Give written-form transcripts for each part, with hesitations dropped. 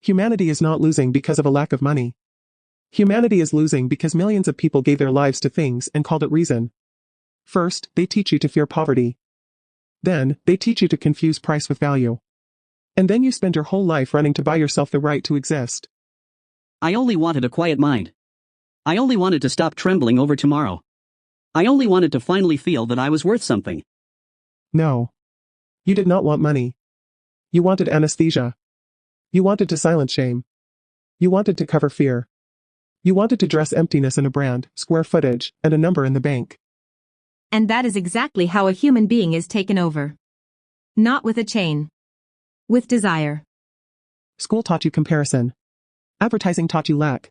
Humanity is not losing because of a lack of money. Humanity is losing because millions of people gave their lives to things and called it reason. First, they teach you to fear poverty. Then, they teach you to confuse price with value. And then you spend your whole life running to buy yourself the right to exist. I only wanted a quiet mind. I only wanted to stop trembling over tomorrow. I only wanted to finally feel that I was worth something. No. You did not want money. You wanted anesthesia. You wanted to silence shame. You wanted to cover fear. You wanted to dress emptiness in a brand, square footage, and a number in the bank. And that is exactly how a human being is taken over. Not with a chain. With desire. School taught you comparison. Advertising taught you lack.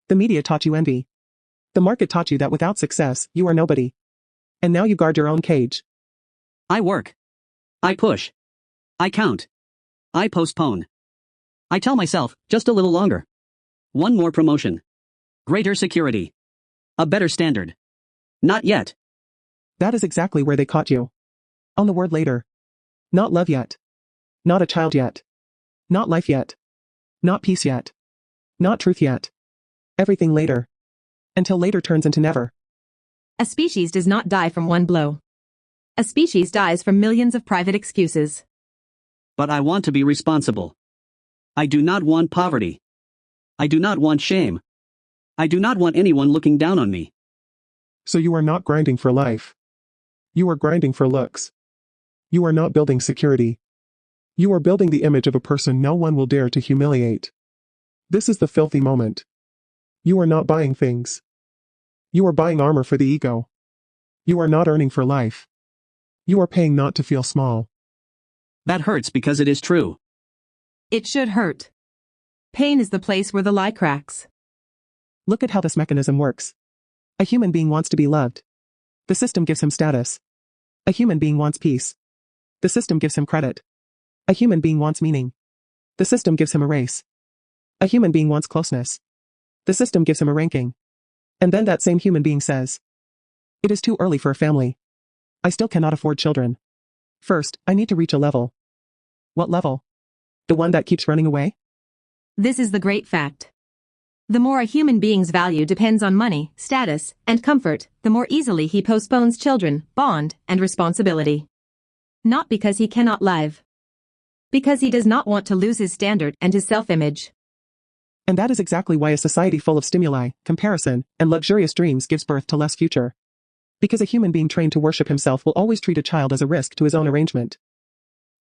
The media taught you envy. The market taught you that without success, you are nobody. And now you guard your own cage. I work. I push. I count. I postpone. I tell myself, just a little longer. One more promotion. Greater security. A better standard. Not yet. That is exactly where they caught you. On the word later. Not love yet. Not a child yet. Not life yet. Not peace yet. Not truth yet. Everything later. Until later turns into never. A species does not die from one blow. A species dies from millions of private excuses. But I want to be responsible. I do not want poverty. I do not want shame. I do not want anyone looking down on me. So you are not grinding for life. You are grinding for looks. You are not building security. You are building the image of a person no one will dare to humiliate. This is the filthy moment. You are not buying things. You are buying armor for the ego. You are not earning for life. You are paying not to feel small. That hurts because it is true. It should hurt. Pain is the place where the lie cracks. Look at how this mechanism works. A human being wants to be loved. The system gives him status. A human being wants peace. The system gives him credit. A human being wants meaning. The system gives him a race. A human being wants closeness. The system gives him a ranking. And then that same human being says, "It is too early for a family. I still cannot afford children. First, I need to reach a level." What level? The one that keeps running away? This is the great fact. The more a human being's value depends on money, status, and comfort, the more easily he postpones children, bond, and responsibility. Not because he cannot live. Because he does not want to lose his standard and his self-image. And that is exactly why a society full of stimuli, comparison, and luxurious dreams gives birth to less future. Because a human being trained to worship himself will always treat a child as a risk to his own arrangement.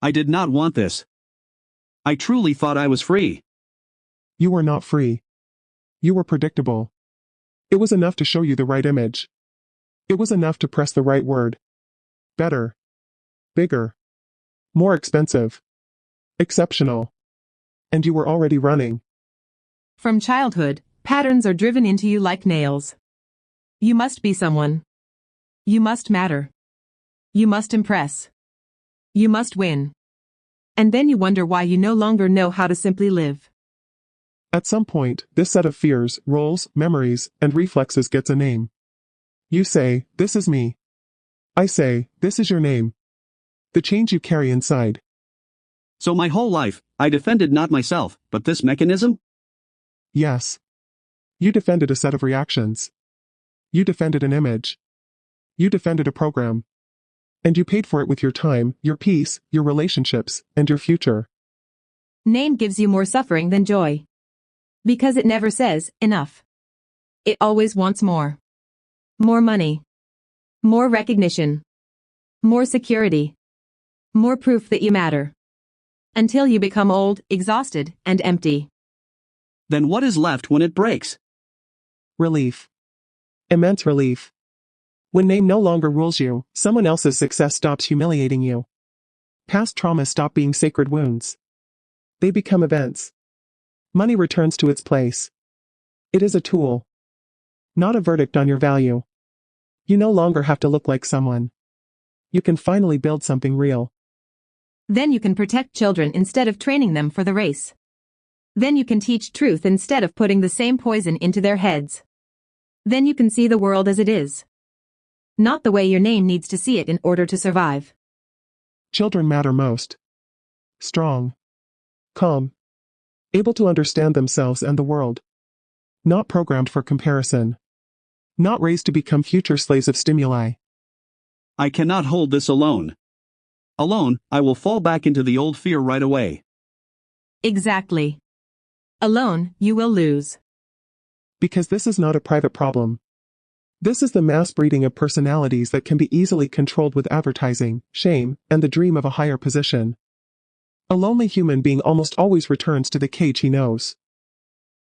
I did not want this. I truly thought I was free. You were not free. You were predictable. It was enough to show you the right image. It was enough to press the right word. Better. Bigger. More expensive. Exceptional. And you were already running. From childhood, patterns are driven into you like nails. You must be someone. You must matter. You must impress. You must win. And then you wonder why you no longer know how to simply live. At some point, this set of fears, roles, memories, and reflexes gets a name. You say, "This is me." I say, "This is your name." The change you carry inside. So my whole life, I defended not myself, but this mechanism? Yes. You defended a set of reactions. You defended an image. You defended a program. And you paid for it with your time, your peace, your relationships, and your future. Name gives you more suffering than joy. Because it never says, enough. It always wants more. More money. More recognition. More security. More proof that you matter. Until you become old, exhausted, and empty. Then what is left when it breaks? Relief. Immense relief. When name no longer rules you, someone else's success stops humiliating you. Past traumas stop being sacred wounds. They become events. Money returns to its place. It is a tool. Not a verdict on your value. You no longer have to look like someone. You can finally build something real. Then you can protect children instead of training them for the race. Then you can teach truth instead of putting the same poison into their heads. Then you can see the world as it is. Not the way your name needs to see it in order to survive. Children matter most. Strong. Calm. Able to understand themselves and the world. Not programmed for comparison. Not raised to become future slaves of stimuli. I cannot hold this alone. Alone, I will fall back into the old fear right away. Exactly. Alone, you will lose. Because this is not a private problem. This is the mass breeding of personalities that can be easily controlled with advertising, shame, and the dream of a higher position. A lonely human being almost always returns to the cage he knows.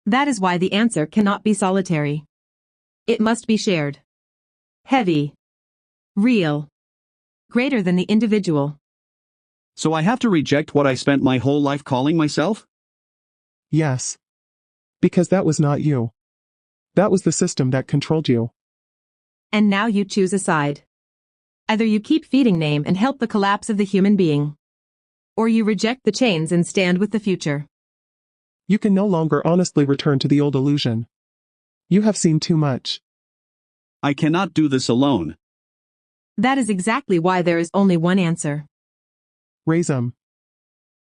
That is why the answer cannot be solitary. It must be shared. Heavy. Real. Greater than the individual. So I have to reject what I spent my whole life calling myself? Yes. Because that was not you. That was the system that controlled you. And now you choose a side. Either you keep feeding name and help the collapse of the human being. Or you reject the chains and stand with the future. You can no longer honestly return to the old illusion. You have seen too much. I cannot do this alone. That is exactly why there is only one answer. RAZEM.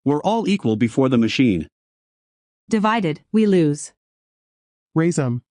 We're all equal before the machine. Divided, we lose. RAZEM.